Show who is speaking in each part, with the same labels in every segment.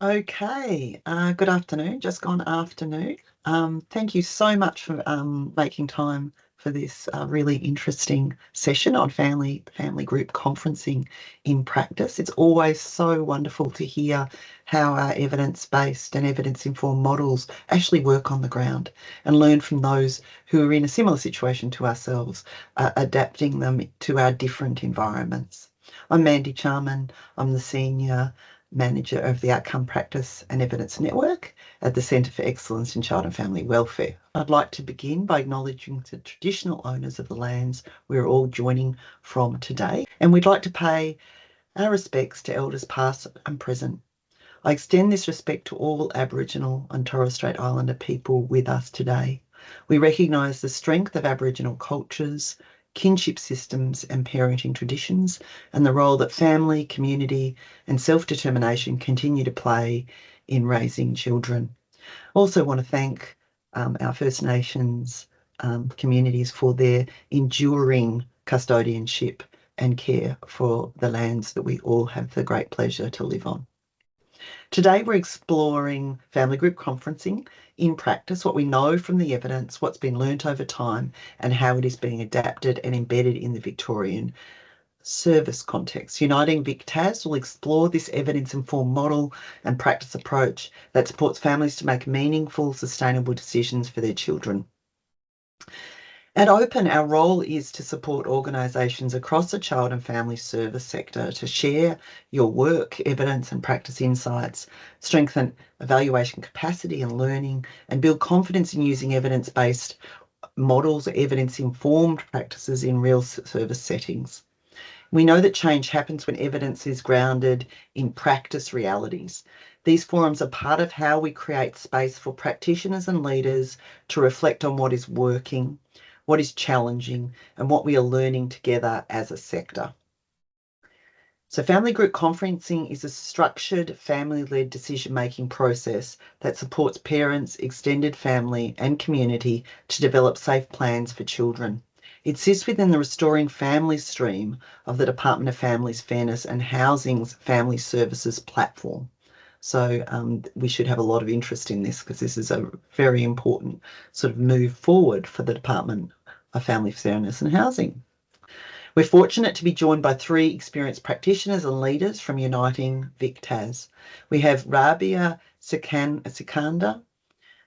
Speaker 1: Okay, good afternoon, just gone afternoon. Thank you so much for making time for this really interesting session on family group conferencing in practice. It's always so wonderful to hear how our evidence-based and evidence-informed models actually work on the ground and learn from those who are in a similar situation to ourselves, adapting them to our different environments. I'm Mandy Charman. I'm the Senior Manager of the Outcome Practice and Evidence Network at the Centre for Excellence in Child and Family Welfare. I'd like to begin by acknowledging the traditional owners of the lands we're all joining from today, and we'd like to pay our respects to Elders past and present. I extend this respect to all Aboriginal and Torres Strait Islander people with us today. We recognise the strength of Aboriginal cultures, kinship systems and parenting traditions, and the role that family, community and self-determination continue to play in raising children. Also want to thank our First Nations communities for their enduring custodianship and care for the lands that we all have the great pleasure to live on. Today we're exploring family group conferencing in practice, what we know from the evidence, what's been learnt over time, and how it is being adapted and embedded in the Victorian service context. Uniting Vic will explore this evidence-informed model and practice approach that supports families to make meaningful, sustainable decisions for their children. At Open, our role is to support organisations across the child and family service sector to share your work, evidence and practice insights, strengthen evaluation capacity and learning, and build confidence in using evidence-based models or evidence-informed practices in real service settings. We know that change happens when evidence is grounded in practice realities. These forums are part of how we create space for practitioners and leaders to reflect on what is working, what is challenging, and what we are learning together as a sector. So family group conferencing is a structured family-led decision-making process that supports parents, extended family and community to develop safe plans for children. It sits within the Restoring Families stream of the Department of Families, Fairness and Housing's Family Services platform. So we should have a lot of interest in this because this is a very important sort of move forward for the Department of Family Fairness and Housing. We're fortunate to be joined by three experienced practitioners and leaders from Uniting Vic. We have Rabia Sikandar,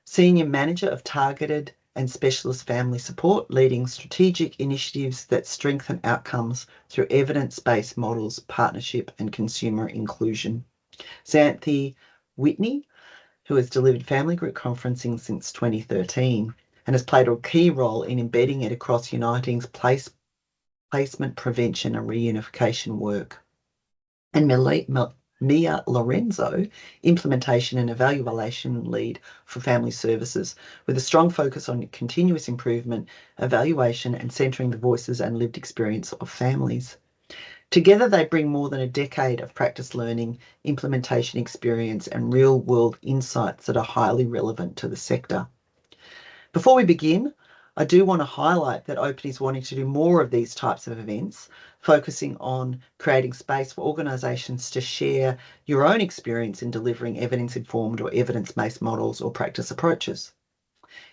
Speaker 1: Senior Manager of Targeted and Specialist Family Support, leading strategic initiatives that strengthen outcomes through evidence-based models, partnership and consumer inclusion. Xanthi Whitney, who has delivered family group conferencing since 2013 and has played a key role in embedding it across Uniting's placement prevention and reunification work. And Mia Lorenzo, implementation and evaluation lead for family services, with a strong focus on continuous improvement, evaluation and centering the voices and lived experience of families. Together, they bring more than a decade of practice learning, implementation experience, and real-world insights that are highly relevant to the sector. Before we begin, I do want to highlight that Open is wanting to do more of these types of events, focusing on creating space for organisations to share your own experience in delivering evidence-informed or evidence-based models or practice approaches.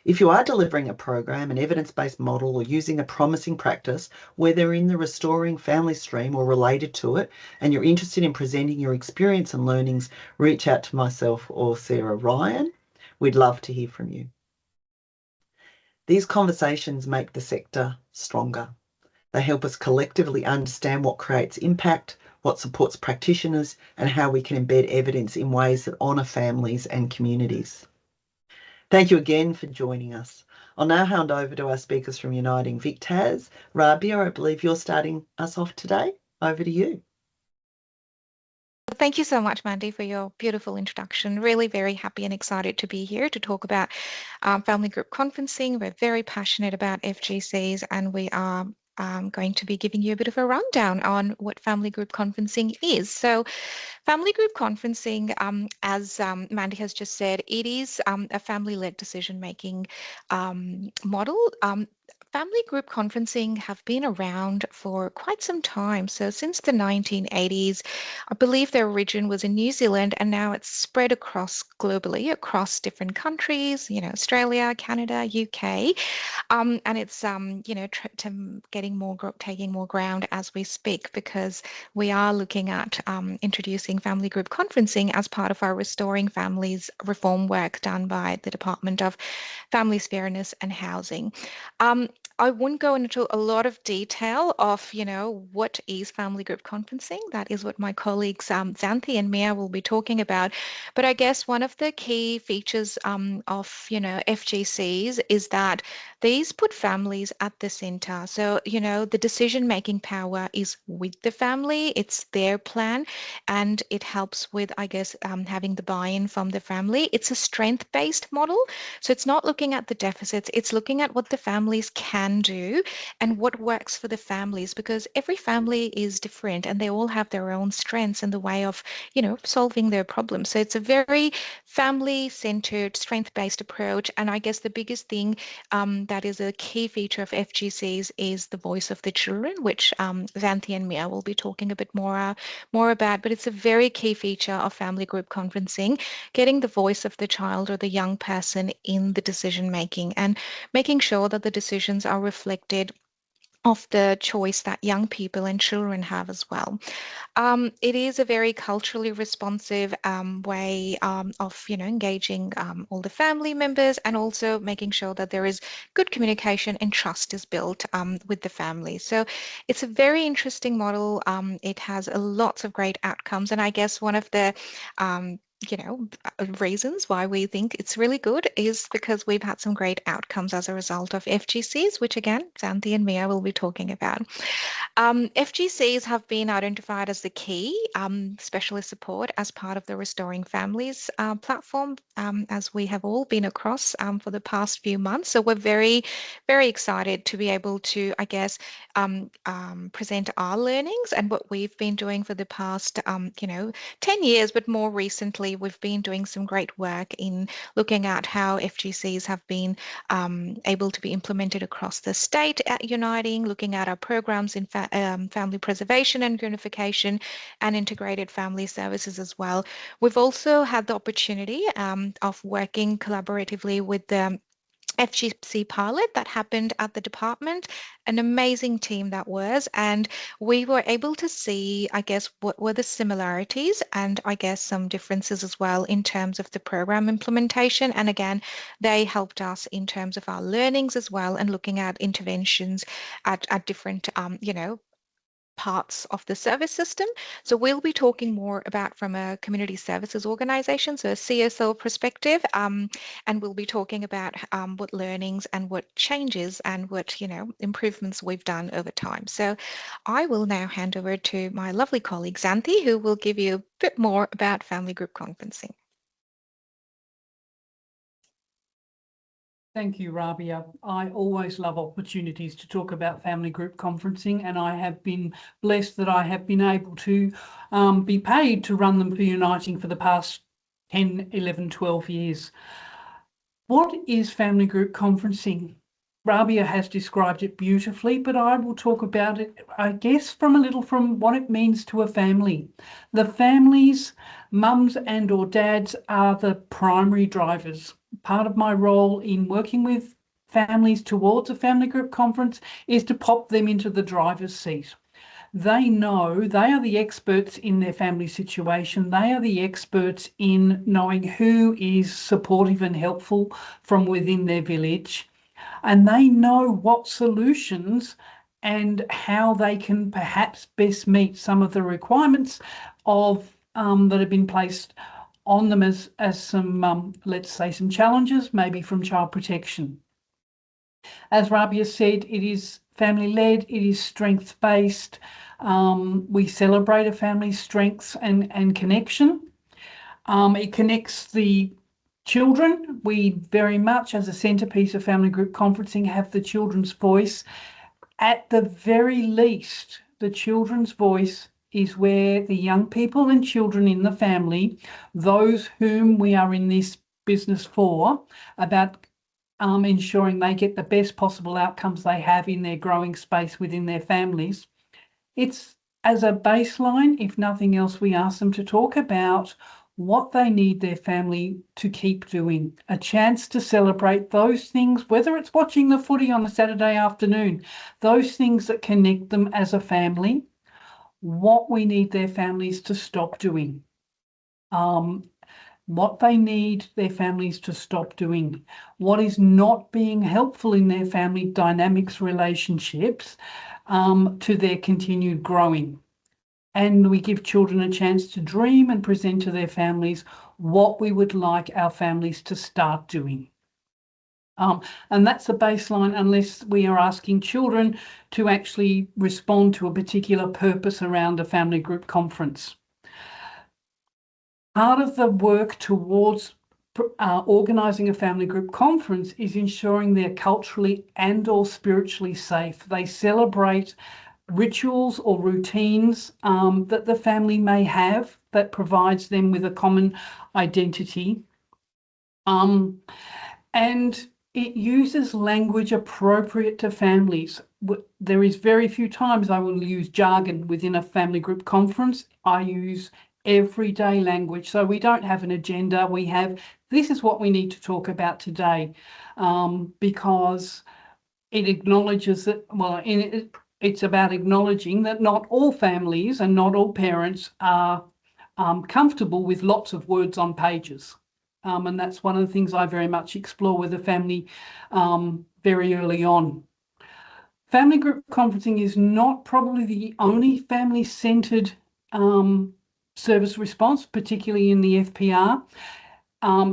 Speaker 1: If you are delivering a program, an evidence-based model, or using a promising practice, whether in the Restoring Family stream or related to it, and you're interested in presenting your experience and learnings, reach out to myself or Sarah Ryan. We'd love to hear from you. These conversations make the sector stronger. They help us collectively understand what creates impact, what supports practitioners, and how we can embed evidence in ways that honour families and communities. Thank you again for joining us. I'll now hand over to our speakers from Uniting Vic. Rabia, I believe you're starting us off today. Over to you.
Speaker 2: Thank you so much, Mandy, for your beautiful introduction. Really very happy and excited to be here to talk about family group conferencing. We're very passionate about FGCs, and we are going to be giving you a bit of a rundown on what family group conferencing is. So family group conferencing, as Mandy has just said, it is a family-led decision-making model. family group conferencing have been around for quite some time. So since the 1980s, I believe their origin was in New Zealand, and now it's spread across globally, across different countries, Australia, Canada, UK. And it's getting more taking more ground as we speak, because we are looking at introducing family group conferencing as part of our Restoring Families reform work done by the Department of Families, Fairness and Housing. Um, I wouldn't go into a lot of detail of, what is family group conferencing. That is what my colleagues Xanthi and Mia will be talking about. But I guess one of the key features of, FGCs is that these put families at the center. So, the decision-making power is with the family. It's their plan, and it helps with, I guess, having the buy-in from the family. It's a strength-based model. So it's not looking at the deficits, it's looking at what the families can do and what works for the families, because every family is different and they all have their own strengths in the way of, solving their problems. So it's a very family-centered, strength-based approach. And I guess the biggest thing that is a key feature of FGCs is the voice of the children, which Xanthi and Mia will be talking a bit more about. But it's a very key feature of family group conferencing, getting the voice of the child or the young person in the decision making, and making sure that the decisions are reflected of the choice that young people and children have as well. It is a very culturally responsive way of, engaging all the family members, and also making sure that there is good communication and trust is built with the family. So it's a very interesting model. It has lots of great outcomes, and I guess one of the reasons why we think it's really good is because we've had some great outcomes as a result of FGCs, which again, Xanthi and Mia will be talking about. FGCs have been identified as the key specialist support as part of the Restoring Families platform, as we have all been across for the past few months. So we're very, very excited to be able to, I guess, present our learnings and what we've been doing for the past, 10 years, but more recently, we've been doing some great work in looking at how FGCs have been able to be implemented across the state at Uniting, looking at our programs in family preservation and unification and integrated family services as well. We've also had the opportunity of working collaboratively with the FGC pilot that happened at the department, an amazing team that was, and we were able to see, I guess, what were the similarities and I guess some differences as well in terms of the program implementation. And again, they helped us in terms of our learnings as well, and looking at interventions at different, parts of the service system. So we'll be talking more about from a community services organisation, so a CSO perspective, and we'll be talking about what learnings and what changes and what improvements we've done over time. So I will now hand over to my lovely colleague Xanthi, who will give you a bit more about family group conferencing.
Speaker 3: Thank you, Rabia. I always love opportunities to talk about family group conferencing, and I have been blessed that I have been able to be paid to run them for Uniting for the past 10, 11, 12 years. What is family group conferencing? Rabia has described it beautifully, but I will talk about it, I guess, from what it means to a family. The families, mums and or dads, are the primary drivers. Part of my role in working with families towards a family group conference is to pop them into the driver's seat. They know, they are the experts in their family situation. They are the experts in knowing who is supportive and helpful from within their village. And they know what solutions and how they can perhaps best meet some of the requirements of that have been placed on them as some, let's say, some challenges, maybe from child protection. As Rabia said, it is family-led, it is strengths-based. We celebrate a family's strengths and connection. It connects the children. We very much, as a centrepiece of family group conferencing, have the children's voice. At the very least, the children's voice is where the young people and children in the family, those whom we are in this business for, about ensuring they get the best possible outcomes they have in their growing space within their families. It's as a baseline, if nothing else, we ask them to talk about what they need their family to keep doing, a chance to celebrate those things, whether it's watching the footy on a Saturday afternoon, those things that connect them as a family, what we need their families to stop doing. What they need their families to stop doing, what is not being helpful in their family dynamics relationships to their continued growing. And we give children a chance to dream and present to their families what we would like our families to start doing. And that's the baseline, unless we are asking children to actually respond to a particular purpose around a family group conference. Part of the work towards organising a family group conference is ensuring they're culturally and or spiritually safe. They celebrate rituals or routines that the family may have that provides them with a common identity. And it uses language appropriate to families. There is very few times I will use jargon within a family group conference. I use everyday language. So we don't have an agenda. We have, this is what we need to talk about today, because it acknowledges that, well, it's about acknowledging that not all families and not all parents are comfortable with lots of words on pages. And that's one of the things I very much explore with the family very early on. Family group conferencing is not probably the only family-centred service response, particularly in the FPR,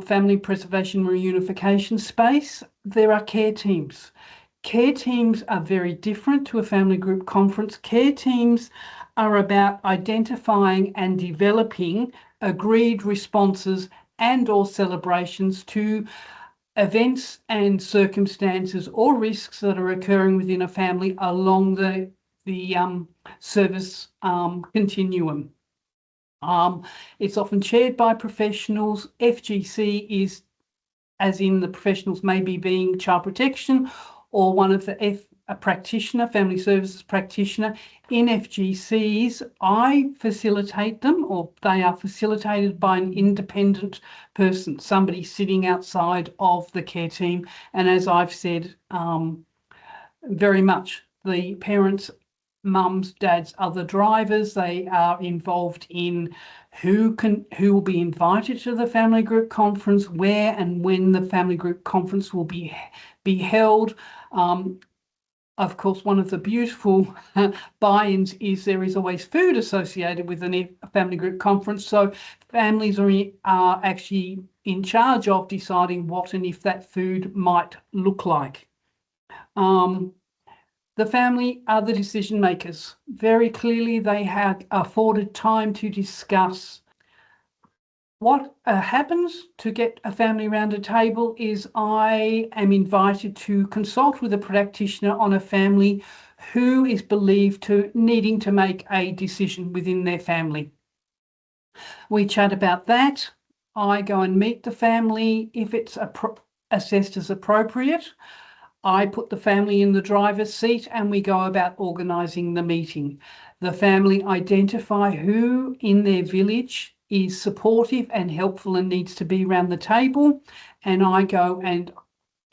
Speaker 3: family preservation reunification space. There are care teams. Care teams are very different to a family group conference. Care teams are about identifying and developing agreed responses and or celebrations to events and circumstances or risks that are occurring within a family along the service continuum. It's often chaired by professionals. FGC is, as in the professionals maybe being child protection or one of the a practitioner, family services practitioner. In FGCs, I facilitate them, or they are facilitated by an independent person, somebody sitting outside of the care team. And as I've said, very much the parents, mums, dads are the drivers. They are involved in who will be invited to the family group conference, where and when the family group conference will be held. Of course, one of the beautiful buy-ins is there is always food associated with a family group conference. So families are actually in charge of deciding what and if that food might look like. The family are the decision makers. Very clearly, they have afforded time to discuss. What happens to get a family around a table is I am invited to consult with a practitioner on a family who is believed to needing to make a decision within their family. We chat about that. I go and meet the family. If it's assessed as appropriate, I put the family in the driver's seat and we go about organising the meeting. The family identify who in their village is supportive and helpful and needs to be around the table, and I go and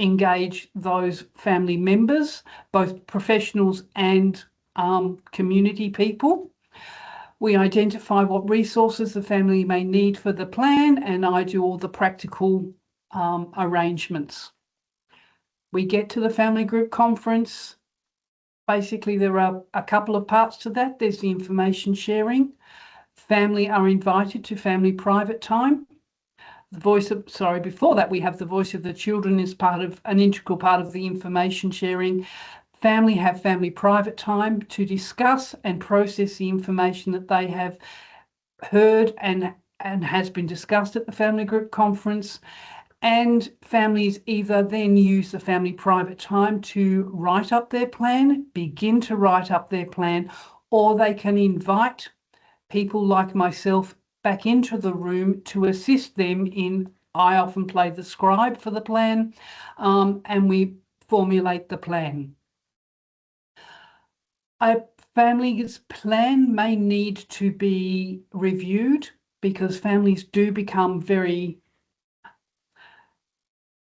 Speaker 3: engage those family members, both professionals and community people. We identify what resources the family may need for the plan, and I do all the practical arrangements. We get to the family group conference. Basically, there are a couple of parts to that. There's the information sharing. Family are invited to family private time. Before that, we have the voice of the children as an integral part of the information sharing. Family have family private time to discuss and process the information that they have heard and has been discussed at the family group conference. And families either then use the family private time to write up their plan, begin to write up their plan, or they can invite people like myself back into the room to assist them in I often play the scribe for the plan, and we formulate the plan. A family's plan may need to be reviewed because families do become very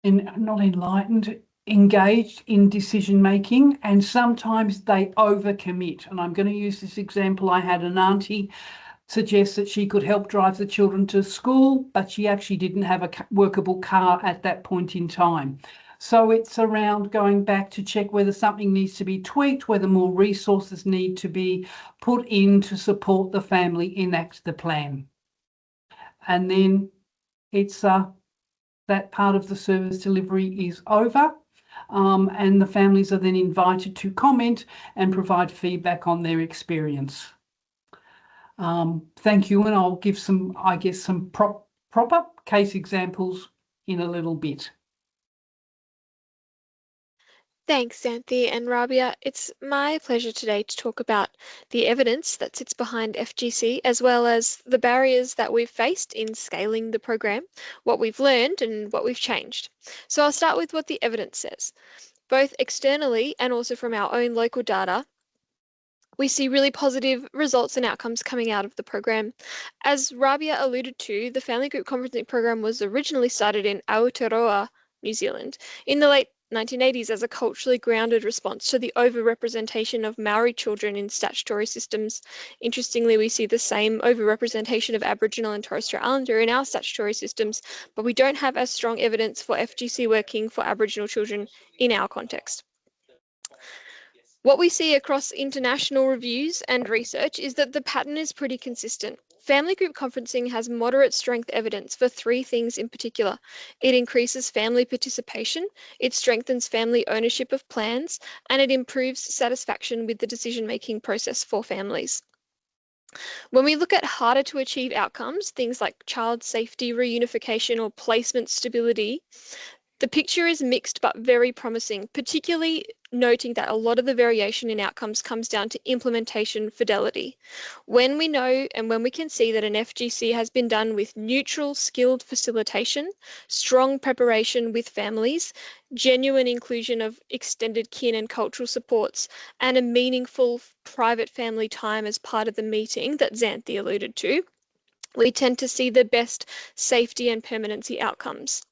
Speaker 3: not enlightened, engaged in decision making, and sometimes they overcommit. And I'm going to use this example. I had an auntie suggest that she could help drive the children to school, but she actually didn't have a workable car at that point in time. So it's around going back to check whether something needs to be tweaked, whether more resources need to be put in to support the family enact the plan. And then it's that part of the service delivery is over, and the families are then invited to comment and provide feedback on their experience. Thank you, and I'll give some, I guess, some proper case examples in a little bit.
Speaker 4: Thanks, Xanthi and Rabia. It's my pleasure today to talk about the evidence that sits behind FGC, as well as the barriers that we've faced in scaling the program, what we've learned and what we've changed. So I'll start with what the evidence says. Both externally and also from our own local data, we see really positive results and outcomes coming out of the program. As Rabia alluded to, the Family Group Conferencing Program was originally started in Aotearoa, New Zealand, in the late 1980s as a culturally grounded response to the overrepresentation of Maori children in statutory systems. Interestingly, we see the same overrepresentation of Aboriginal and Torres Strait Islander in our statutory systems, but we don't have as strong evidence for FGC working for Aboriginal children in our context. What we see across international reviews and research is that the pattern is pretty consistent. Family group conferencing has moderate strength evidence for three things in particular. It increases family participation, it strengthens family ownership of plans, and it improves satisfaction with the decision-making process for families. When we look at harder to achieve outcomes, things like child safety, reunification, or placement stability, the picture is mixed but very promising, particularly noting that a lot of the variation in outcomes comes down to implementation fidelity. When we know and when we can see that an FGC has been done with neutral, skilled facilitation, strong preparation with families, genuine inclusion of extended kin and cultural supports, and a meaningful private family time as part of the meeting that Xanthi alluded to, we tend to see the best safety and permanency outcomes.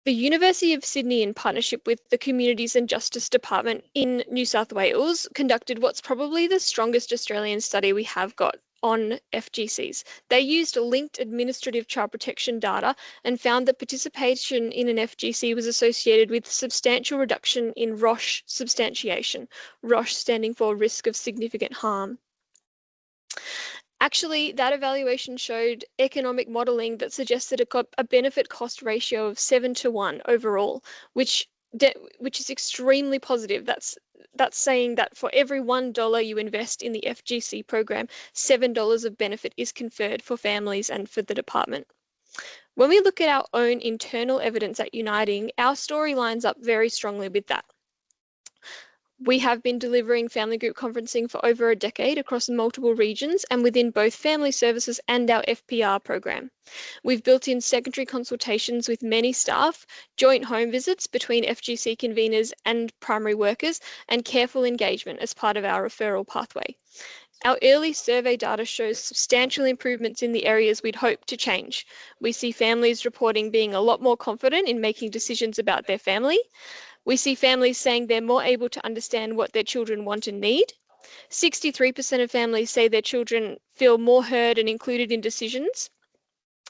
Speaker 4: The University of Sydney, in partnership with the Communities and Justice Department in New South Wales, conducted what's probably the strongest Australian study we have got on FGCs. They used linked administrative child protection data and found that participation in an FGC was associated with substantial reduction in ROSH substantiation, ROSH standing for risk of significant harm. Actually, that evaluation showed economic modelling that suggested a benefit cost ratio of 7:1 overall, which is extremely positive. That's saying that for every $1 you invest in the FGC program, $7 of benefit is conferred for families and for the department. When we look at our own internal evidence at Uniting, our story lines up very strongly with that. We have been delivering family group conferencing for over a decade across multiple regions and within both family services and our FPR program. We've built in secondary consultations with many staff, joint home visits between FGC conveners and primary workers, and careful engagement as part of our referral pathway. Our early survey data shows substantial improvements in the areas we'd hoped to change. We see families reporting being a lot more confident in making decisions about their family. We see families saying they're more able to understand what their children want and need. 63% of families say their children feel more heard and included in decisions.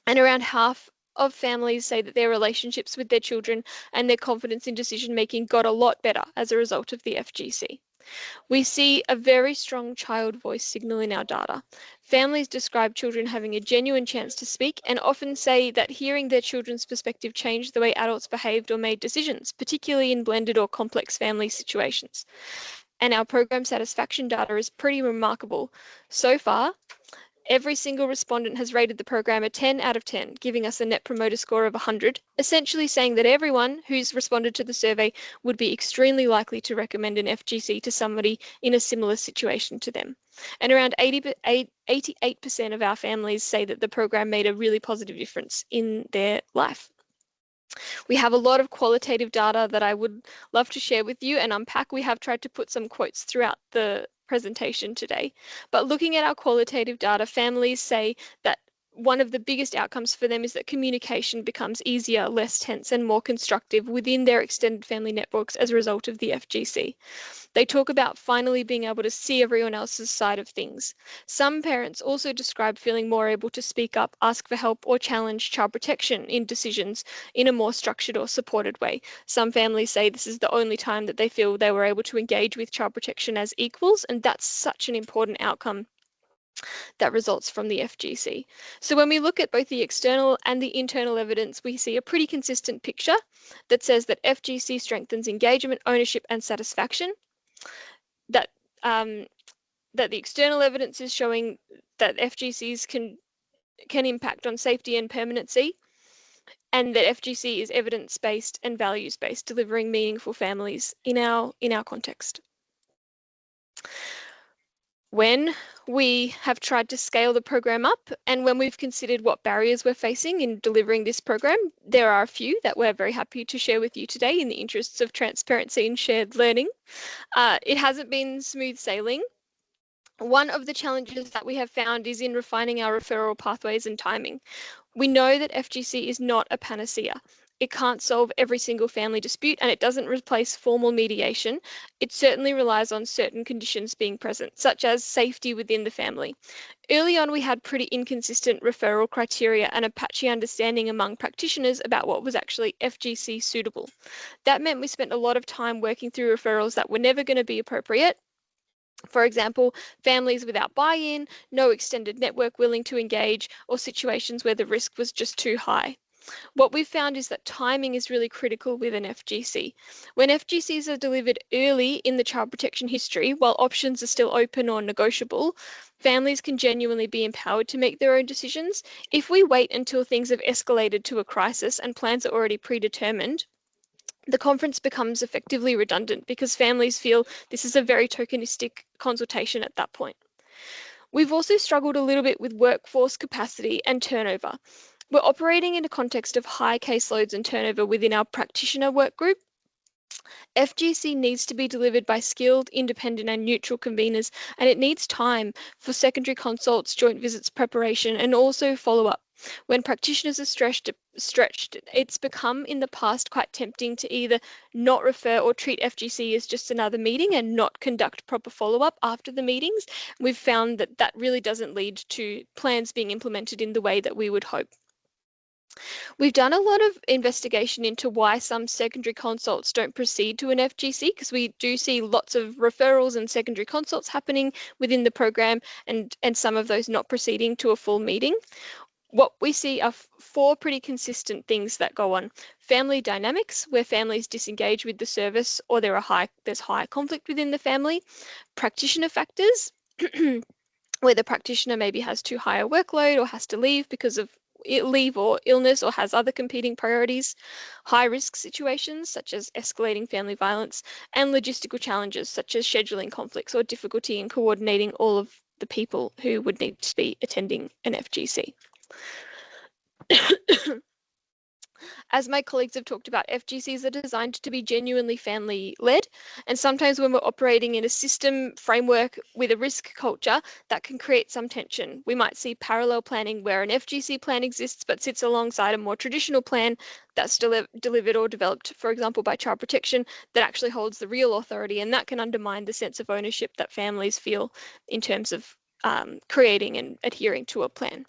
Speaker 4: And around half of families say that their relationships with their children and their confidence in decision making got a lot better as a result of the FGC. We see a very strong child voice signal in our data. Families describe children having a genuine chance to speak and often say that hearing their children's perspective changed the way adults behaved or made decisions, particularly in blended or complex family situations. And our program satisfaction data is pretty remarkable. So far, Every single respondent has rated the program a 10 out of 10, giving us a net promoter score of 100, essentially saying that everyone who's responded to the survey would be extremely likely to recommend an FGC to somebody in a similar situation to them. And around 88% of our families say that the program made a really positive difference in their life. We have a lot of qualitative data that I would love to share with you and unpack. We have tried to put some quotes throughout the presentation today. But looking at our qualitative data, families say that one of the biggest outcomes for them is that communication becomes easier, less tense, and more constructive within their extended family networks as a result of the FGC. They talk about finally being able to see everyone else's side of things. Some parents also describe feeling more able to speak up, ask for help, or challenge child protection in decisions in a more structured or supported way. Some families say this is the only time that they feel they were able to engage with child protection as equals, and that's such an important outcome that results from the FGC. So when we look at both the external and the internal evidence, we see a pretty consistent picture that says that FGC strengthens engagement, ownership, and satisfaction. That that the external evidence is showing that FGCs can impact on safety and permanency, and that FGC is evidence-based and values-based, delivering meaningful families in our context. When we have tried to scale the program up and when we've considered what barriers we're facing in delivering this program, there are a few that we're very happy to share with you today in the interests of transparency and shared learning. It hasn't been smooth sailing. One of the challenges that we have found is in refining our referral pathways and timing. We know that FGC is not a panacea. It can't solve every single family dispute and it doesn't replace formal mediation. It certainly relies on certain conditions being present, such as safety within the family. Early on, we had pretty inconsistent referral criteria and a patchy understanding among practitioners about what was actually FGC suitable. That meant we spent a lot of time working through referrals that were never going to be appropriate. For example, families without buy-in, no extended network willing to engage, or situations where the risk was just too high. What we've found is that timing is really critical with an FGC. When FGCs are delivered early in the child protection history, while options are still open or negotiable, families can genuinely be empowered to make their own decisions. If we wait until things have escalated to a crisis and plans are already predetermined, the conference becomes effectively redundant because families feel this is a very tokenistic consultation at that point. We've also struggled a little bit with workforce capacity and turnover. We're operating in a context of high caseloads and turnover within our practitioner work group. FGC needs to be delivered by skilled, independent and neutral conveners, and it needs time for secondary consults, joint visits preparation, and also follow-up. When practitioners are stretched, it's become in the past quite tempting to either not refer or treat FGC as just another meeting and not conduct proper follow-up after the meetings. We've found that that really doesn't lead to plans being implemented in the way that we would hope. We've done a lot of investigation into why some secondary consults don't proceed to an FGC, because we do see lots of referrals and secondary consults happening within the program and some of those not proceeding to a full meeting. What we see are four pretty consistent things that go on. Family dynamics, where families disengage with the service or there's high conflict within the family. Practitioner factors, where the practitioner maybe has too high a workload or has to leave because of leave or illness or has other competing priorities. High risk situations such as escalating family violence, and logistical challenges such as scheduling conflicts or difficulty in coordinating all of the people who would need to be attending an FGC. As my colleagues have talked about, FGCs are designed to be genuinely family-led, and sometimes when we're operating in a system framework with a risk culture, that can create some tension. We might see parallel planning where an FGC plan exists but sits alongside a more traditional plan that's delivered or developed, for example, by child protection, that actually holds the real authority, and that can undermine the sense of ownership that families feel in terms of creating and adhering to a plan.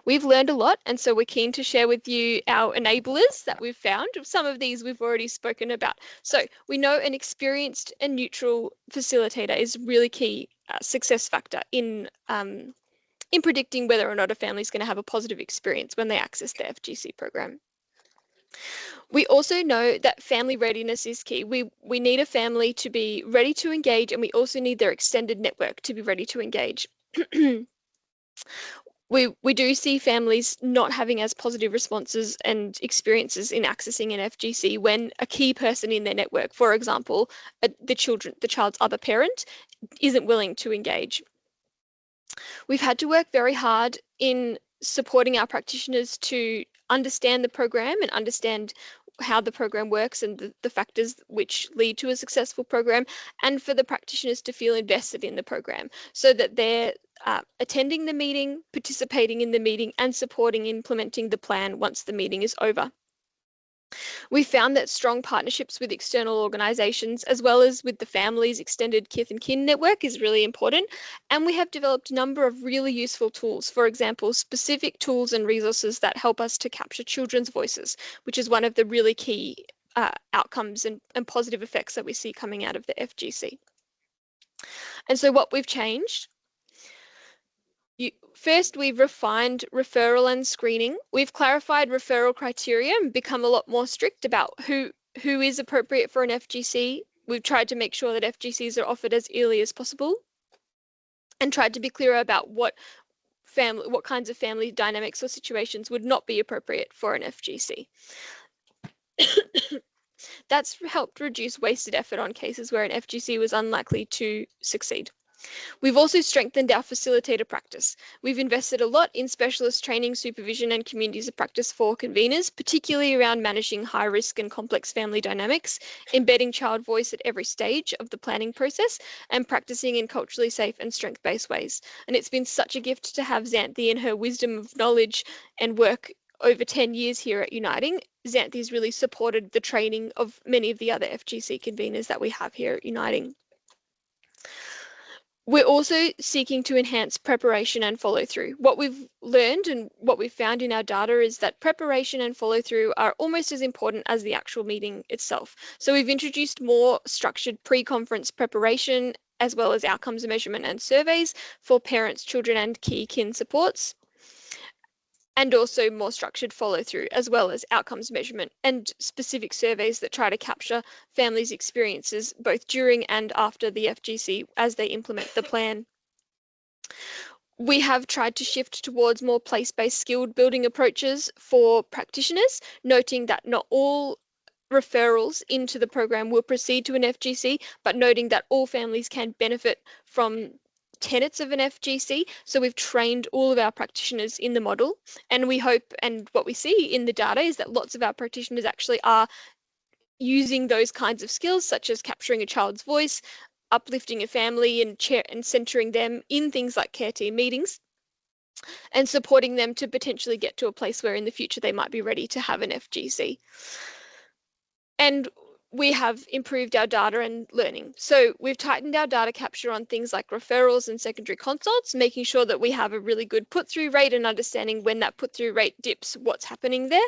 Speaker 4: We've learned a lot, and so we're keen to share with you our enablers that we've found. Some of these we've already spoken about. So we know an experienced and neutral facilitator is really key success factor in predicting whether or not a family is going to have a positive experience when they access the FGC program. We also know that family readiness is key. We need a family to be ready to engage, and we also need their extended network to be ready to engage. We do see families not having as positive responses and experiences in accessing an FGC when a key person in their network, for example, the child's other parent, isn't willing to engage. We've had to work very hard in supporting our practitioners to understand the program and understand how the program works and the factors which lead to a successful program, and for the practitioners to feel invested in the program so that they're attending the meeting, participating in the meeting, and supporting implementing the plan once the meeting is over. We found that strong partnerships with external organisations, as well as with the family's extended kith and kin network, is really important. And we have developed a number of really useful tools, for example, specific tools and resources that help us to capture children's voices, which is one of the really key outcomes and positive effects that we see coming out of the FGC. And so what we've changed, first, we've refined referral and screening. We've clarified referral criteria and become a lot more strict about who is appropriate for an FGC. We've tried to make sure that FGCs are offered as early as possible and tried to be clearer about what kinds of family dynamics or situations would not be appropriate for an FGC. That's helped reduce wasted effort on cases where an FGC was unlikely to succeed. We've also strengthened our facilitator practice. We've invested a lot in specialist training, supervision, and communities of practice for conveners, particularly around managing high risk and complex family dynamics, embedding child voice at every stage of the planning process, and practicing in culturally safe and strength-based ways. And it's been such a gift to have Xanthi and her wisdom of knowledge and work over 10 years here at Uniting. Xanthi's really supported the training of many of the other FGC conveners that we have here at Uniting. We're also seeking to enhance preparation and follow through. What we've learned and what we've found in our data is that preparation and follow through are almost as important as the actual meeting itself. So we've introduced more structured pre-conference preparation, as well as outcomes measurement and surveys for parents, children, and key kin supports, and also more structured follow through, as well as outcomes measurement and specific surveys that try to capture families' experiences both during and after the FGC as they implement the plan. We have tried to shift towards more place-based skilled building approaches for practitioners, noting that not all referrals into the program will proceed to an FGC, but noting that all families can benefit from tenets of an FGC. So we've trained all of our practitioners in the model, and we hope, and what we see in the data is that lots of our practitioners actually are using those kinds of skills, such as capturing a child's voice, uplifting a family and centering them in things like care team meetings, and supporting them to potentially get to a place where in the future they might be ready to have an FGC. And we have improved our data and learning. So we've tightened our data capture on things like referrals and secondary consults, making sure that we have a really good put-through rate and understanding when that put-through rate dips, what's happening there,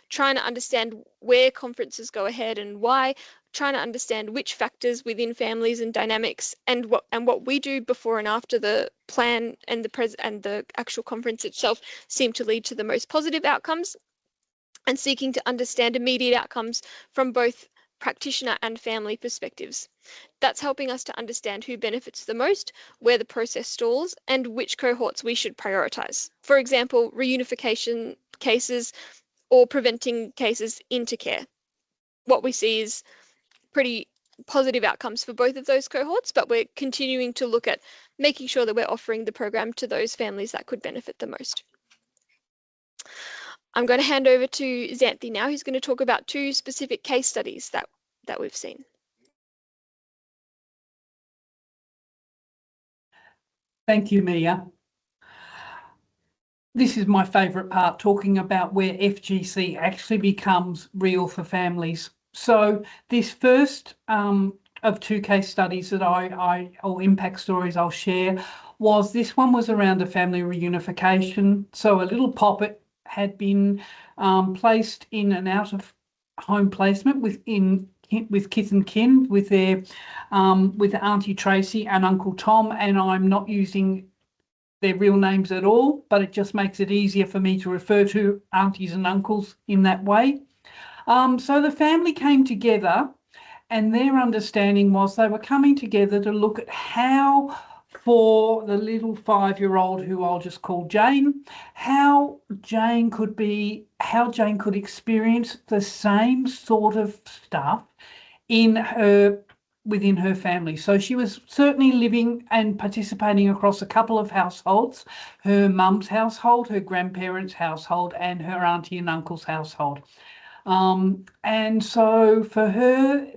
Speaker 4: trying to understand where conferences go ahead and why, trying to understand which factors within families and dynamics and what we do before and after the plan and the actual conference itself seem to lead to the most positive outcomes, and seeking to understand immediate outcomes from both practitioner and family perspectives. That's helping us to understand who benefits the most, where the process stalls, and which cohorts we should prioritise. For example, reunification cases or preventing cases into care. What we see is pretty positive outcomes for both of those cohorts, but we're continuing to look at making sure that we're offering the program to those families that could benefit the most. I'm going to hand over to Xanthi now, who's going to talk about two specific case studies that we've seen.
Speaker 3: Thank you, Mia. This is my favourite part, talking about where FGC actually becomes real for families. So this first of two case studies that or impact stories I'll share this one was around a family reunification. So a little poppet had been placed in an out-of-home placement with kith and kin with Auntie Tracy and Uncle Tom, and I'm not using their real names at all, but it just makes it easier for me to refer to aunties and uncles in that way. So the family came together, and their understanding was they were coming together to look at how for the little 5-year-old, who I'll just call Jane, how Jane could experience the same sort of stuff within her family. So she was certainly living and participating across a couple of households: her mum's household, her grandparents' household, and her auntie and uncle's household. And so for her,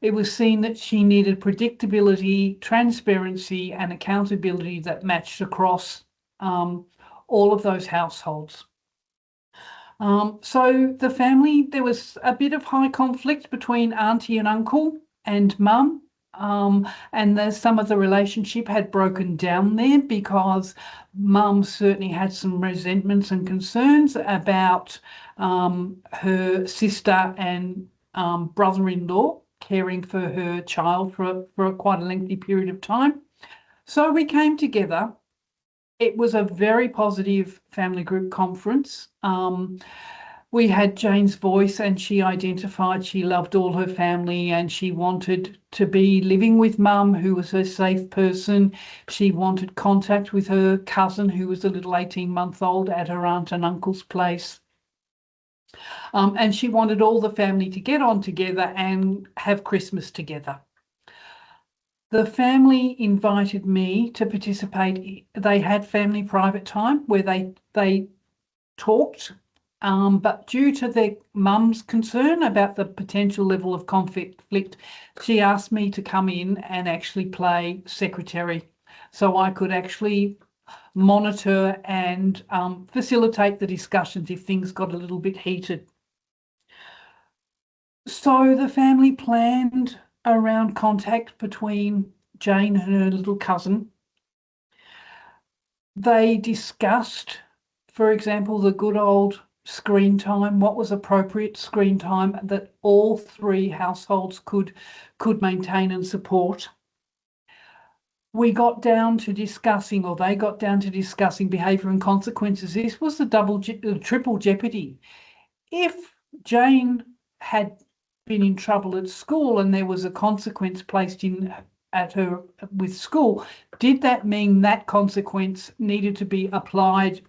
Speaker 3: it was seen that she needed predictability, transparency, and accountability that matched across all of those households. So the family, there was a bit of high conflict between auntie and uncle and mum. And some of the relationship had broken down there because mum certainly had some resentments and concerns about her sister and brother-in-law caring for her child for quite a lengthy period of time. So we came together. It was a very positive family group conference. We had Jane's voice, and she identified she loved all her family and she wanted to be living with mum, who was her safe person. She wanted contact with her cousin, who was a little 18-month-old, at her aunt and uncle's place. And she wanted all the family to get on together and have Christmas together. The family invited me to participate. They had family private time where they talked, but due to their mum's concern about the potential level of conflict, she asked me to come in and actually play secretary, so I could actually monitor and facilitate the discussions if things got a little bit heated. So the family planned around contact between Jane and her little cousin. They discussed, for example, the good old screen time, what was appropriate screen time that all three households could maintain and support. We got down to discussing, or they got down to discussing, behaviour and consequences. This was the triple jeopardy. If Jane had been in trouble at school and there was a consequence placed at her with school, did that mean that consequence needed to be applied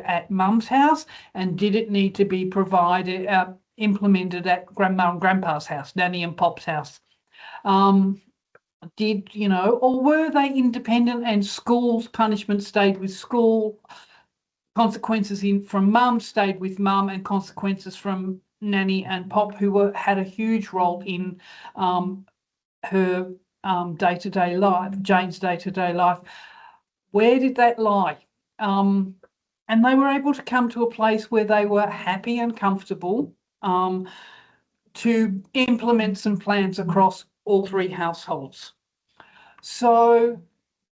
Speaker 3: at mum's house, and did it need to be implemented at grandma and grandpa's house, nanny and pop's house? Or were they independent and school's punishment stayed with school, consequences from mum stayed with mum, and consequences from nanny and pop, who had a huge role in her day-to-day life, Jane's day-to-day life? Where did that lie? And they were able to come to a place where they were happy and comfortable to implement some plans across all three households. So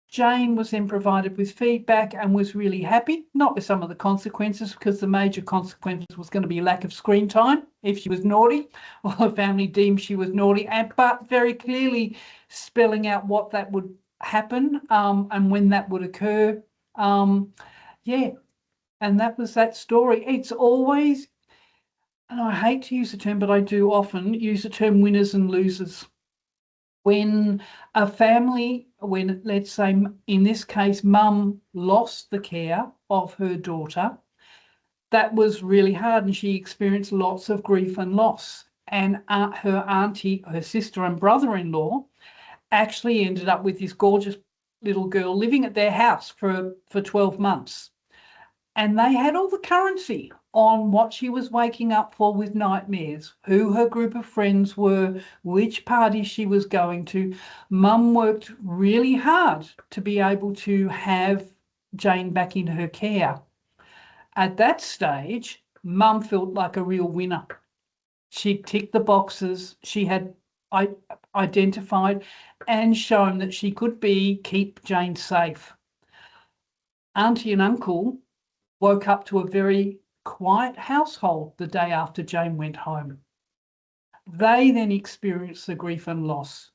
Speaker 3: Jane was then provided with feedback and was really happy, not with some of the consequences, because the major consequence was going to be lack of screen time if she was naughty, or her family deemed she was naughty, but very clearly spelling out what that would happen and when that would occur. Yeah, and that was that story. It's always, and I hate to use the term, but I do often use the term winners and losers. When a family, let's say in this case, mum lost the care of her daughter, that was really hard, and she experienced lots of grief and loss. And her auntie, her sister and brother-in-law actually ended up with this gorgeous little girl living at their house for 12 months. And they had all the currency on what she was waking up for with nightmares, who her group of friends were, which parties she was going to. Mum worked really hard to be able to have Jane back in her care. At that stage, Mum felt like a real winner. She ticked the boxes. She had identified and shown that she could keep Jane safe. Auntie and uncle woke up to a very quiet household the day after Jane went home. They then experienced the grief and loss.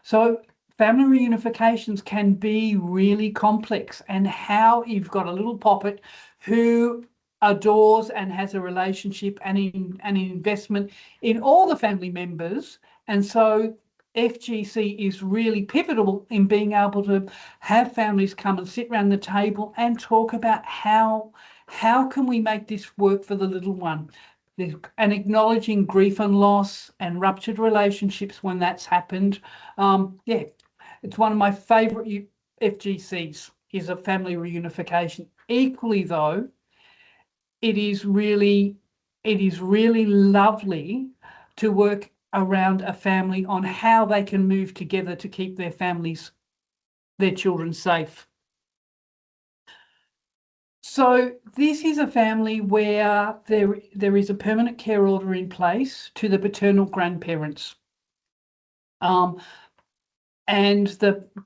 Speaker 3: So family reunifications can be really complex, and how you've got a little poppet who adores and has a relationship and an investment in all the family members. And so FGC is really pivotal in being able to have families come and sit around the table and talk about how can we make this work for the little one, and acknowledging grief and loss and ruptured relationships when that's happened. Yeah, it's one of my favourite FGCs, is a family reunification. Equally though, it is really lovely to work around a family on how they can move together to keep their families, their children safe. So this is a family where there is a permanent care order in place to the paternal grandparents. And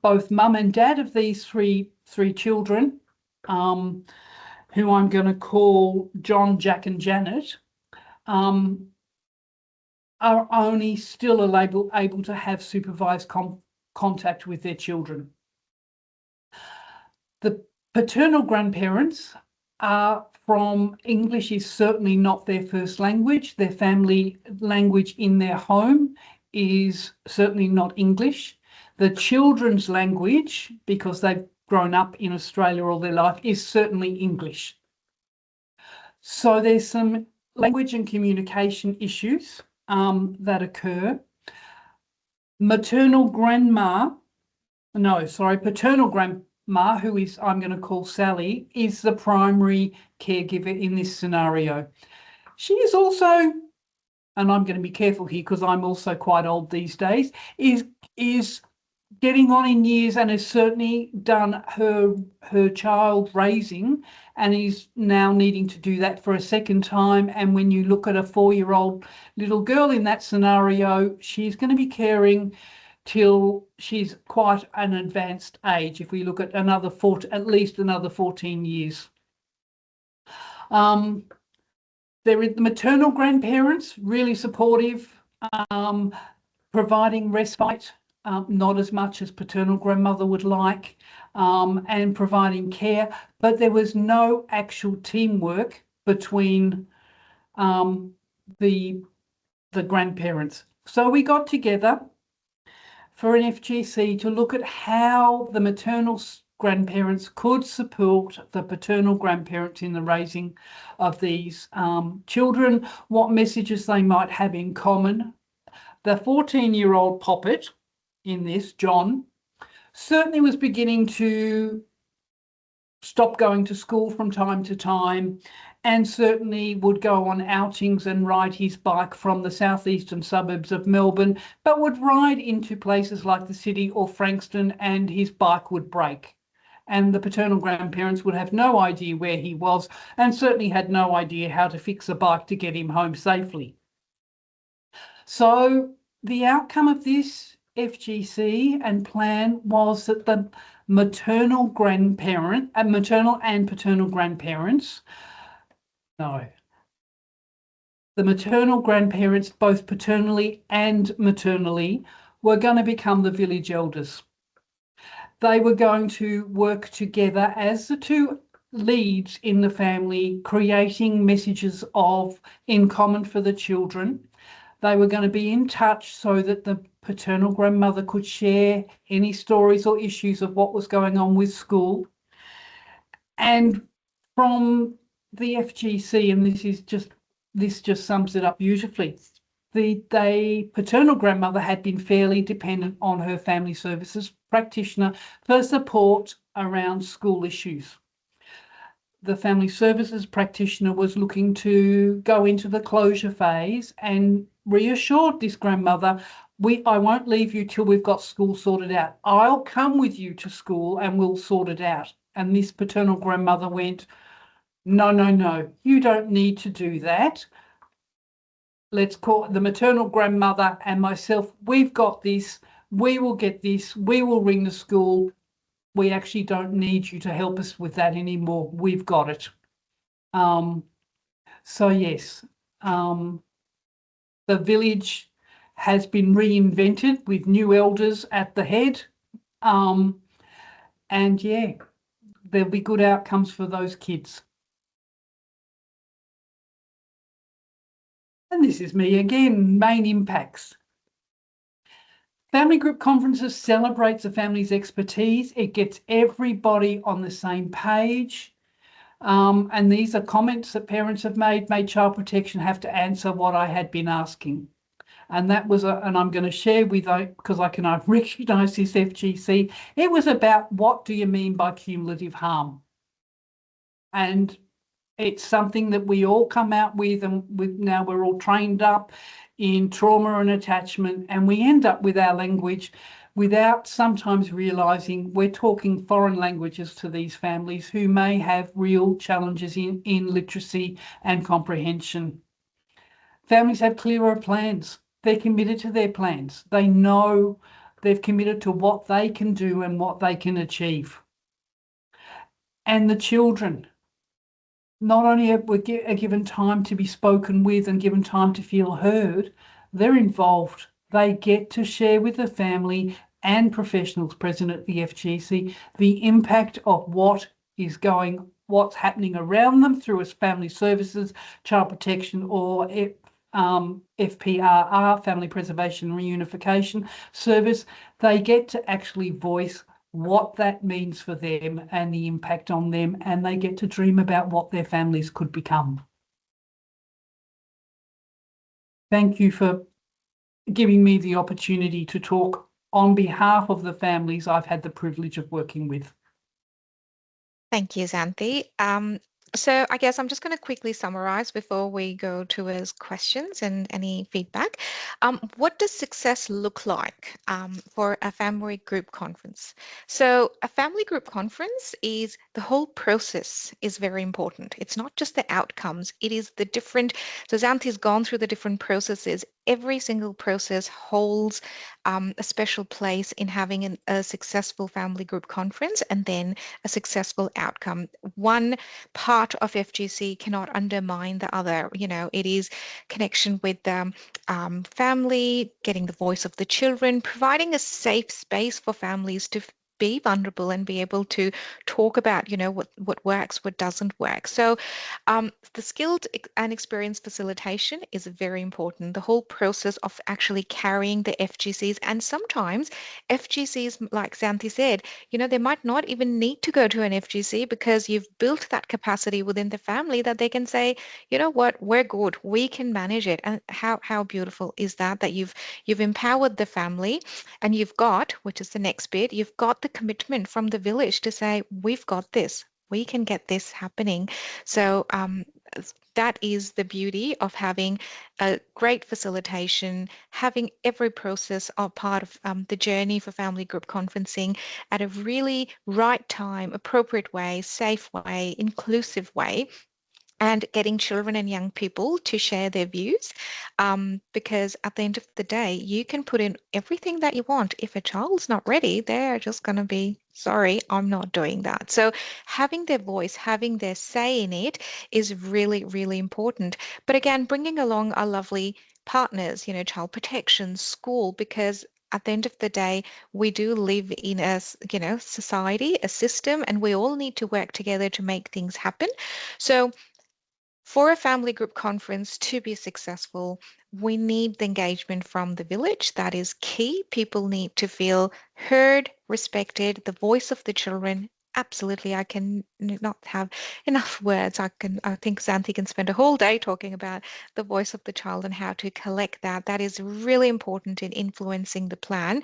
Speaker 3: both mum and dad of these three children, who I'm going to call John, Jack and Janet, are only still able to have supervised contact with their children. The paternal grandparents are from, English is certainly not their first language. Their family language in their home is certainly not English. The children's language, because they've grown up in Australia all their life, is certainly English. So there's some language and communication issues that occur. Paternal grandma, who is, I'm going to call Sally, is the primary caregiver in this scenario. She is also, and I'm going to be careful here because I'm also quite old these days, is getting on in years and has certainly done her child raising and is now needing to do that for a second time. And when you look at a 4-year-old little girl in that scenario, she's going to be caring till she's quite an advanced age, if we look at at least another 14 years. There is the maternal grandparents, really supportive, providing respite, not as much as paternal grandmother would like, and providing care, but there was no actual teamwork between the grandparents. So we got together for an FGC to look at how the maternal grandparents could support the paternal grandparents in the raising of these children, what messages they might have in common. The 14-year-old poppet in this, John, certainly was beginning to stop going to school from time to time, and certainly would go on outings and ride his bike from the southeastern suburbs of Melbourne, but would ride into places like the city or Frankston and his bike would break. And the paternal grandparents would have no idea where he was and certainly had no idea how to fix a bike to get him home safely. So the outcome of this FGC and plan was that the maternal and paternal grandparents, the maternal grandparents, both paternally and maternally, were going to become the village elders. They were going to work together as the two leads in the family, creating messages in common for the children. They were going to be in touch so that the paternal grandmother could share any stories or issues of what was going on with school. And from the FGC, and this just sums it up beautifully, the paternal grandmother had been fairly dependent on her family services practitioner for support around school issues. The family services practitioner was looking to go into the closure phase and reassured this grandmother, I won't leave you till we've got school sorted out. I'll come with you to school and we'll sort it out. And this paternal grandmother went, no, you don't need to do that. Let's call the maternal grandmother and myself, we've got this, we will get this, we will ring the school. We actually don't need you to help us with that anymore. We've got it. So yes, the village has been reinvented with new elders at the head. And yeah, there'll be good outcomes for those kids. And this is me again, main impacts. Family group conferences celebrates the family's expertise. It gets everybody on the same page. And these are comments that parents have made child protection have to answer what I had been asking. And that was, and I'm going to share with you, because I recognise this FGC, it was about what do you mean by cumulative harm? And it's something that we all come out with, and now we're all trained up in trauma and attachment, and we end up with our language without sometimes realising we're talking foreign languages to these families who may have real challenges in literacy and comprehension. Families have clearer plans. They're committed to their plans. They know they've committed to what they can do and what they can achieve. And the children, not only are given time to be spoken with and given time to feel heard, they're involved. They get to share with the family and professionals present at the FGC the impact of what's happening around them through its family services, child protection, or FPRR, Family Preservation Reunification Service. They get to actually voice what that means for them and the impact on them, and they get to dream about what their families could become. Thank you for giving me the opportunity to talk on behalf of the families I've had the privilege of working with.
Speaker 2: Thank you, Xanthi. So I guess I'm just going to quickly summarize before we go to his questions and any feedback. What does success look like for a family group conference? So a family group conference is the whole process is very important. It's not just the outcomes. It is the different, so Xanthi's gone through the different processes. Every single process holds a special place in having a successful family group conference and then a successful outcome. One part of FGC cannot undermine the other. You know, it is connection with the family, getting the voice of the children, providing a safe space for families to be vulnerable and be able to talk about, you know, what works, what doesn't work. So the skilled and experienced facilitation is very important. The whole process of actually carrying the FGCs, and sometimes FGCs, like Xanthi said, you know, they might not even need to go to an FGC because you've built that capacity within the family that they can say, you know what, we're good, we can manage it. And how beautiful is that, that you've empowered the family, and you've got, which is the next bit, you've got the commitment from the village to say, we've got this, we can get this happening. So that is the beauty of having a great facilitation, having every process a part of the journey for family group conferencing at a really right time, appropriate way, safe way, inclusive way, and getting children and young people to share their views, because at the end of the day, you can put in everything that you want. If a child's not ready, they're just going to be, sorry, I'm not doing that. So having their voice, having their say in it is really, really important. But again, bringing along our lovely partners, you know, child protection, school, because at the end of the day, we do live in a, you know, society, a system, and we all need to work together to make things happen. So for a family group conference to be successful, we need the engagement from the village. That is key. People need to feel heard, respected, the voice of the children. Absolutely, I can not have enough words. I think Xanthi can spend a whole day talking about the voice of the child and how to collect that. That is really important in influencing the plan.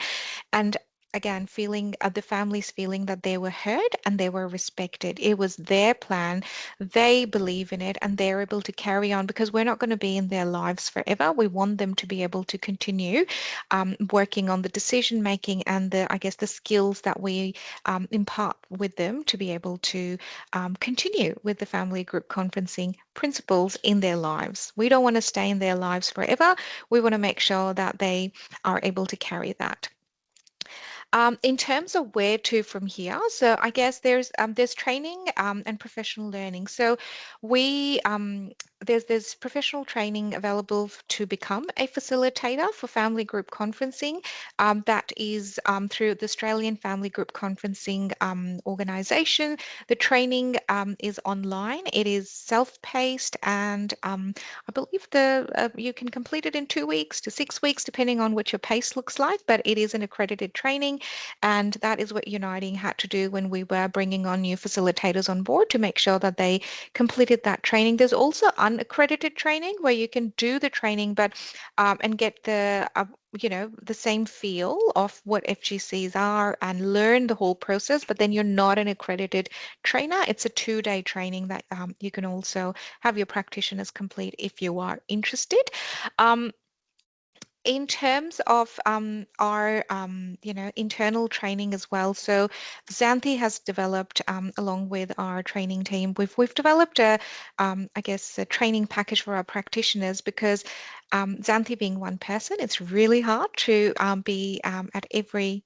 Speaker 2: And again, feeling the families feeling that they were heard and they were respected. It was their plan. They believe in it and they're able to carry on, because we're not going to be in their lives forever. We want them to be able to continue working on the decision making and the, I guess, the skills that we impart with them to be able to continue with the family group conferencing principles in their lives. We don't want to stay in their lives forever. We want to make sure that they are able to carry that. In terms of where to from here, so I guess there's training and professional learning. So we there's professional training available to become a facilitator for family group conferencing. That is through the Australian Family Group Conferencing organisation. The training is online. It is self-paced, and I believe you can complete it in 2 weeks to 6 weeks, depending on what your pace looks like. But it is an accredited training, and that is what Uniting had to do when we were bringing on new facilitators on board to make sure that they completed that training. There's also unaccredited training where you can do the training, but and get the the same feel of what FGCs are and learn the whole process, but then you're not an accredited trainer. It's a 2-day training that you can also have your practitioners complete if you are interested. In terms of our internal training as well, so Xanthi has developed along with our training team, we've developed I guess a training package for our practitioners, because Xanthi being one person, it's really hard to be at every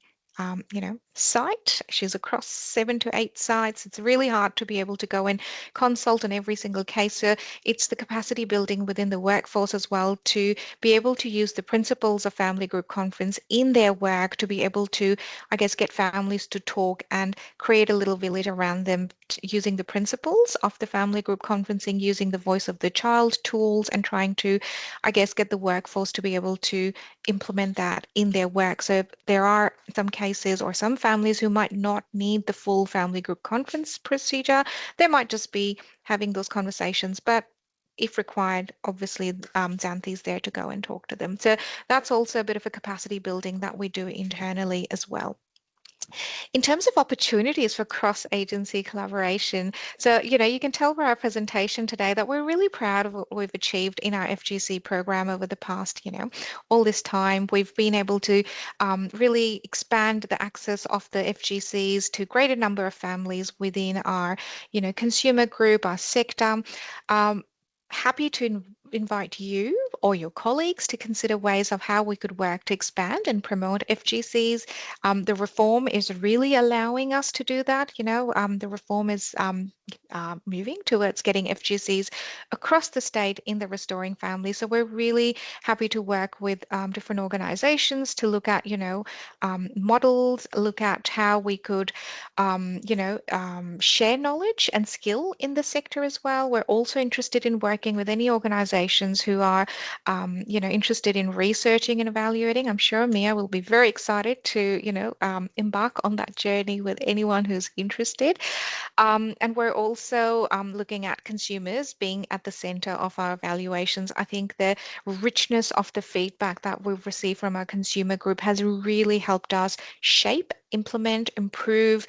Speaker 2: site. She's across 7 to 8 sites. It's really hard to be able to go and consult on every single case. So it's the capacity building within the workforce as well to be able to use the principles of family group conference in their work, to be able to, I guess, get families to talk and create a little village around them using the principles of the family group conferencing, using the voice of the child tools, and trying to, I guess, get the workforce to be able to implement that in their work. So there are some cases or some families who might not need the full family group conference procedure. They might just be having those conversations, but if required, obviously Xanthi's there to go and talk to them. So that's also a bit of a capacity building that we do internally as well. In terms of opportunities for cross-agency collaboration, so you can tell by our presentation today that we're really proud of what we've achieved in our FGC program over the past, all this time. We've been able to really expand the access of the FGCs to a greater number of families within our, consumer group, our sector. Happy to invite you or your colleagues to consider ways of how we could work to expand and promote FGCs. The reform is really allowing us to do that. The reform is moving towards getting FGCs across the state in the restoring family. So we're really happy to work with different organizations to look at, models, look at how we could, share knowledge and skill in the sector as well. We're also interested in working with any organizations who are, interested in researching and evaluating. I'm sure Mia will be very excited to, embark on that journey with anyone who's interested. And we're also looking at consumers being at the center of our evaluations. I think the richness of the feedback that we've received from our consumer group has really helped us shape, implement, improve,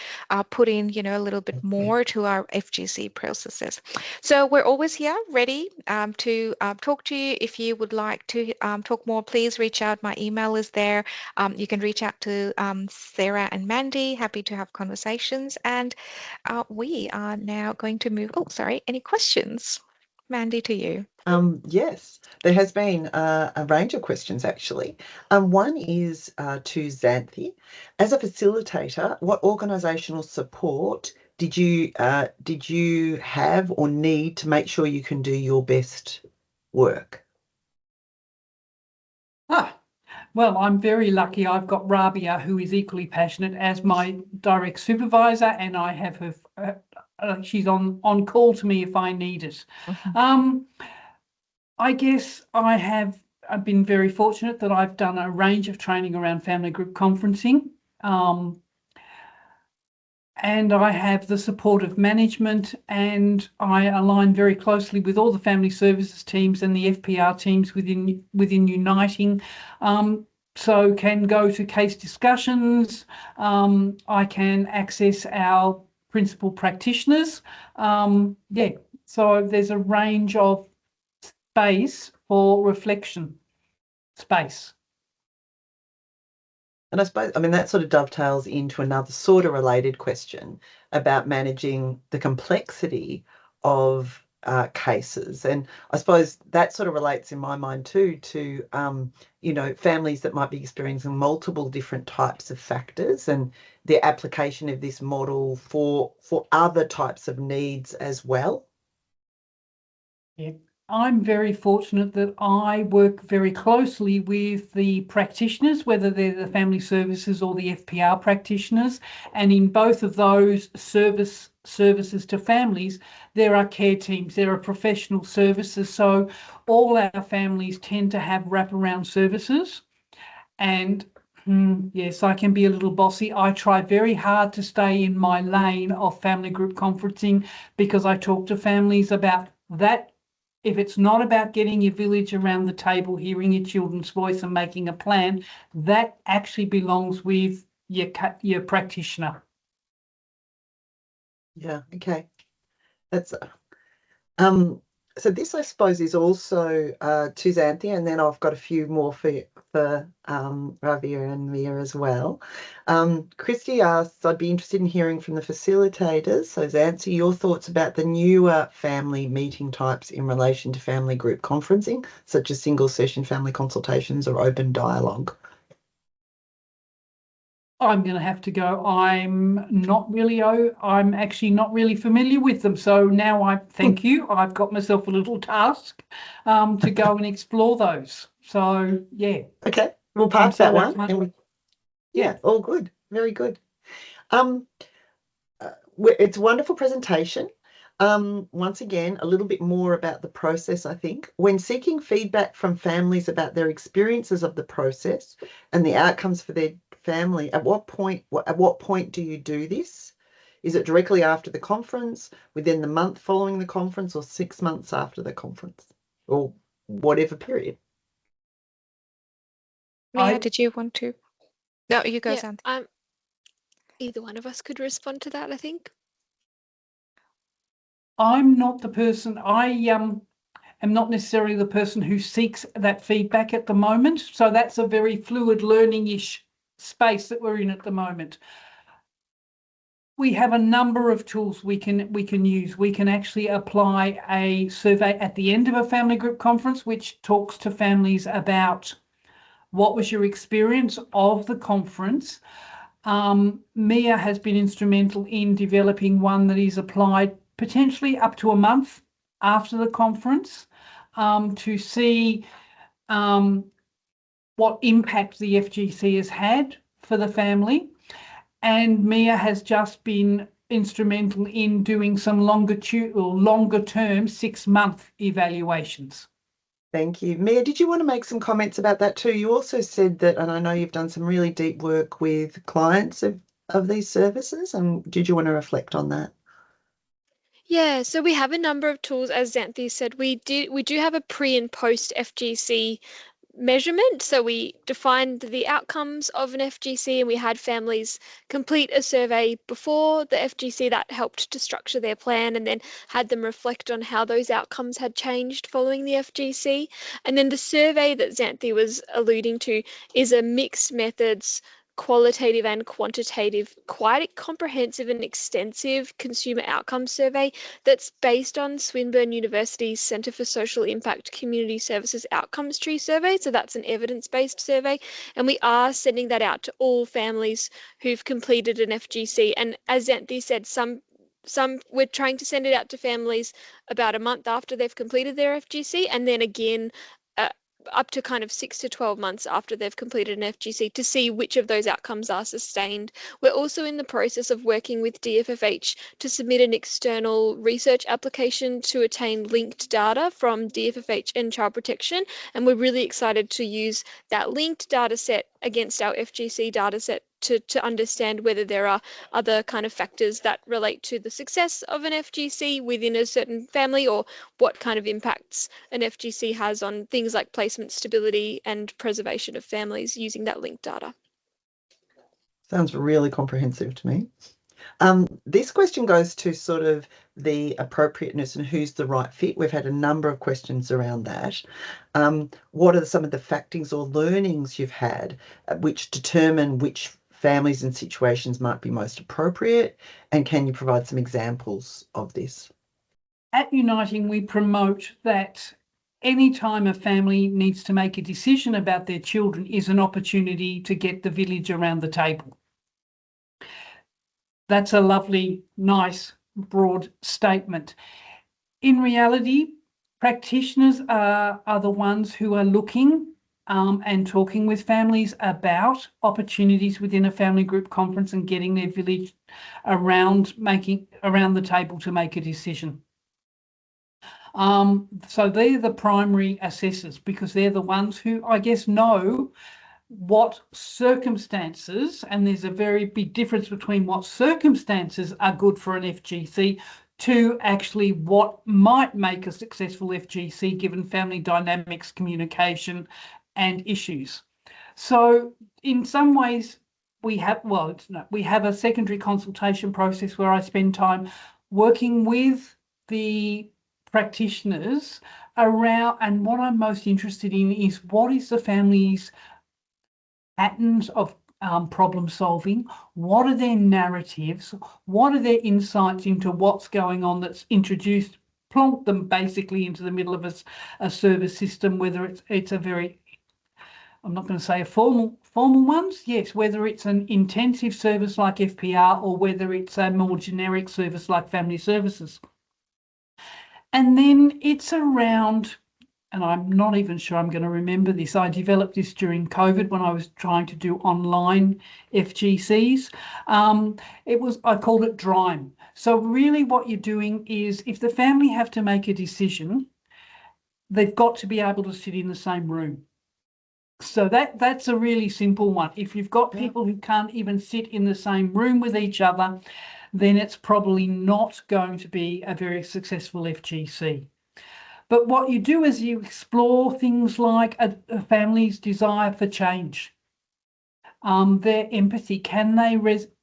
Speaker 2: put in, a little bit more to our FGC processes. So we're always here ready to talk to you. If you would like to talk more, please reach out. My email is there. You can reach out to Sarah and Mandy. Happy to have conversations. And we are now going to move. Oh, sorry. Any questions? Mandy, to you.
Speaker 1: Yes, there has been a range of questions actually. One is to Xanthi. As a facilitator, what organisational support did you have or need to make sure you can do your best work?
Speaker 3: Well, I'm very lucky. I've got Rabia, who is equally passionate, as my direct supervisor, and I have her. She's on call to me if I need it. I guess I've been very fortunate that I've done a range of training around family group conferencing. And I have the support of management, and I align very closely with all the family services teams and the FPR teams within Uniting. So can go to case discussions. I can access our principal practitioners. So there's a range of space for reflection space.
Speaker 1: And I suppose, that sort of dovetails into another sort of related question about managing the complexity of cases. And I suppose that sort of relates in my mind too to, families that might be experiencing multiple different types of factors and the application of this model for other types of needs as well.
Speaker 3: Yeah. I'm very fortunate that I work very closely with the practitioners, whether they're the family services or the FPR practitioners. And in both of those services to families, there are care teams, there are professional services. So all our families tend to have wraparound services. And yes, I can be a little bossy. I try very hard to stay in my lane of family group conferencing because I talk to families about that. If it's not about getting your village around the table, hearing your children's voice and making a plan, that actually belongs with your practitioner.
Speaker 1: Yeah, okay. That's so this, I suppose, is also to Xanthi, and then I've got a few more for Ravia and Mia as well. Christy asks, I'd be interested in hearing from the facilitators. So Xanthi, your thoughts about the newer family meeting types in relation to family group conferencing, such as single session family consultations or open dialogue.
Speaker 3: I'm going to have to go. I'm actually not really familiar with them. So now I thank you. I've got myself a little task to go and explore those. So yeah.
Speaker 1: Okay, we'll park that one. And
Speaker 3: yeah,
Speaker 1: all good. Very good. It's a wonderful presentation. Once again, a little bit more about the process, I think. When seeking feedback from families about their experiences of the process and the outcomes for their family, at what point do you do this? Is it directly after the conference, within the month following the conference, or 6 months after the conference, or whatever period?
Speaker 2: Mia, did you want to? No, you go, Xanthi.
Speaker 4: Either one of us could respond to that, I think.
Speaker 3: I'm not the person. I am not necessarily the person who seeks that feedback at the moment. So that's a very fluid learning-ish space that we're in at the moment. We have a number of tools we can use. We can actually apply a survey at the end of a family group conference, which talks to families about what was your experience of the conference. Mia has been instrumental in developing one that is applied potentially up to a month after the conference to see what impact the FGC has had for the family. And Mia has just been instrumental in doing some longer term 6-month evaluations.
Speaker 1: Thank you. Mia, did you want to make some comments about that too? You also said that, and I know you've done some really deep work with clients of these services, and did you want to reflect on that?
Speaker 4: Yeah, so we have a number of tools, as Xanthi said. We do have a pre and post FGC measurement. So we defined the outcomes of an FGC and we had families complete a survey before the FGC that helped to structure their plan, and then had them reflect on how those outcomes had changed following the FGC. And then the survey that Xanthi was alluding to is a mixed methods qualitative and quantitative, quite comprehensive and extensive consumer outcomes survey that's based on Swinburne University's Centre for Social Impact Community Services Outcomes Tree survey. So that's an evidence-based survey. And we are sending that out to all families who've completed an FGC. And as Xanthi said, some we're trying to send it out to families about a month after they've completed their FGC, and then again up to kind of 6 to 12 months after they've completed an FGC to see which of those outcomes are sustained. We're also in the process of working with DFFH to submit an external research application to attain linked data from DFFH and Child Protection, and we're really excited to use that linked data set against our FGC data set to understand whether there are other kind of factors that relate to the success of an FGC within a certain family, or what kind of impacts an FGC has on things like placement stability and preservation of families using that linked data.
Speaker 1: Sounds really comprehensive to me. This question goes to sort of the appropriateness and who's the right fit. We've had a number of questions around that. What are some of the factors or learnings you've had which determine which families and situations might be most appropriate? And can you provide some examples of this?
Speaker 3: At Uniting, we promote that any time a family needs to make a decision about their children is an opportunity to get the village around the table. That's a lovely, nice, broad statement. In reality, Practitioners are the ones who are looking and talking with families about opportunities within a family group conference and getting their village around the table to make a decision. So they're the primary assessors, because they're the ones who, I guess, know what circumstances, and there's a very big difference between what circumstances are good for an FGC to actually what might make a successful FGC given family dynamics, communication and issues. So in some ways we have, we have a secondary consultation process where I spend time working with the practitioners around, and what I'm most interested in is what is the family's patterns of problem solving, what are their narratives, what are their insights into what's going on that's introduced, plonk them basically into the middle of a service system, whether it's a very, I'm not going to say a formal ones, yes, whether it's an intensive service like FPR or whether it's a more generic service like family services. And then it's around, and I'm not even sure I'm going to remember this. I developed this during COVID when I was trying to do online FGCs. I called it DRIME. So really what you're doing is, if the family have to make a decision, they've got to be able to sit in the same room. So that's a really simple one. If you've got people who can't even sit in the same room with each other, then it's probably not going to be a very successful FGC. But what you do is you explore things like a family's desire for change, their empathy. Can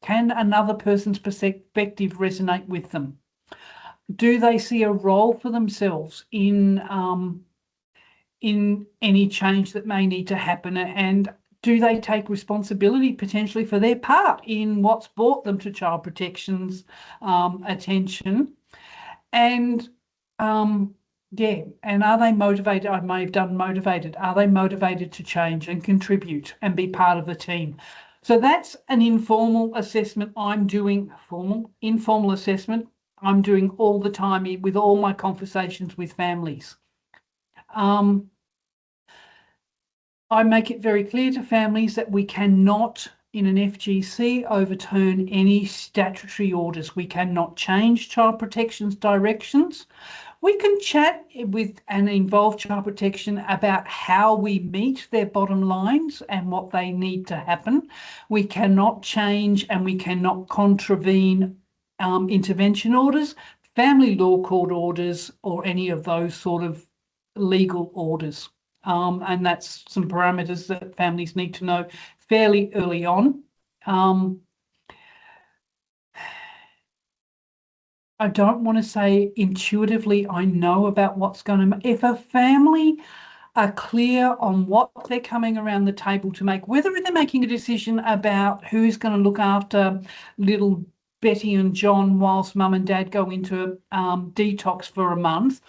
Speaker 3: another person's perspective resonate with them? Do they see a role for themselves in any change that may need to happen? And do they take responsibility potentially for their part in what's brought them to child protection's attention? And and are they motivated? I may have done motivated. Are they motivated to change and contribute and be part of the team? So that's an informal assessment I'm doing, informal assessment I'm doing all the time with all my conversations with families. I make it very clear to families that we cannot, in an FGC, overturn any statutory orders. We cannot change child protection's directions. We can chat with and involve child protection about how we meet their bottom lines and what they need to happen. We cannot change and we cannot contravene intervention orders, family law court orders, or any of those sort of legal orders. And that's some parameters that families need to know fairly early on. I don't want to say intuitively I know about what's going to, if a family are clear on what they're coming around the table to make, whether they're making a decision about who's going to look after little Betty and John whilst mum and dad go into detox for a month,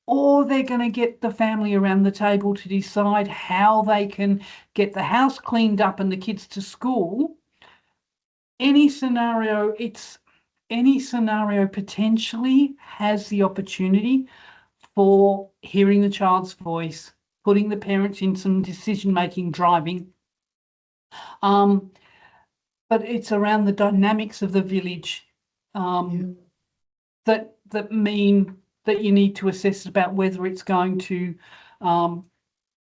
Speaker 3: or they're going to get the family around the table to decide how they can get the house cleaned up and the kids to school. Any scenario potentially has the opportunity for hearing the child's voice, putting the parents in some decision-making driving. But it's around the dynamics of the village that mean that you need to assess about whether it's going to go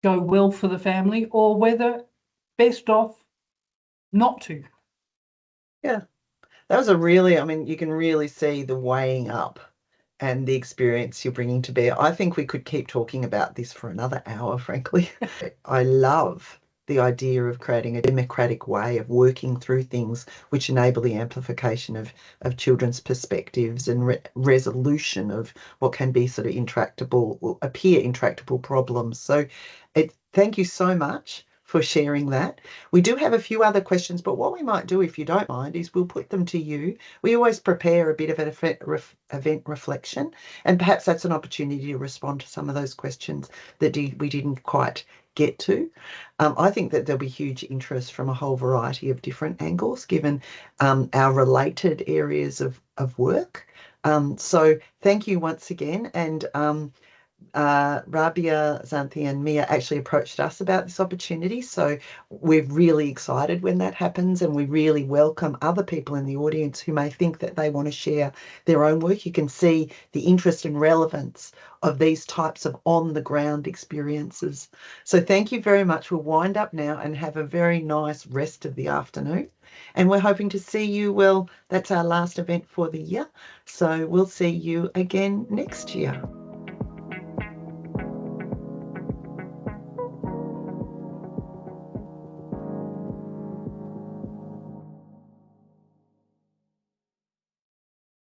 Speaker 3: well for the family or whether best off not to.
Speaker 1: Yeah, that was a really, I mean, you can really see the weighing up and the experience you're bringing to bear. I think we could keep talking about this for another hour, frankly. I love the idea of creating a democratic way of working through things which enable the amplification of children's perspectives and resolution of what can be sort of intractable or appear intractable problems. So thank you so much for sharing that. We do have a few other questions, but what we might do, if you don't mind, is we'll put them to you. We always prepare a bit of an event reflection, and perhaps that's an opportunity to respond to some of those questions that we didn't quite get to. I think that there'll be huge interest from a whole variety of different angles, given our related areas of work. So thank you once again, and Rabia, Xanthi and Mia actually approached us about this opportunity. So we're really excited when that happens, and we really welcome other people in the audience who may think that they want to share their own work. You can see the interest and relevance of these types of on-the-ground experiences. So thank you very much. We'll wind up now and have a very nice rest of the afternoon. And we're hoping to see you, well, that's our last event for the year. So we'll see you again next year.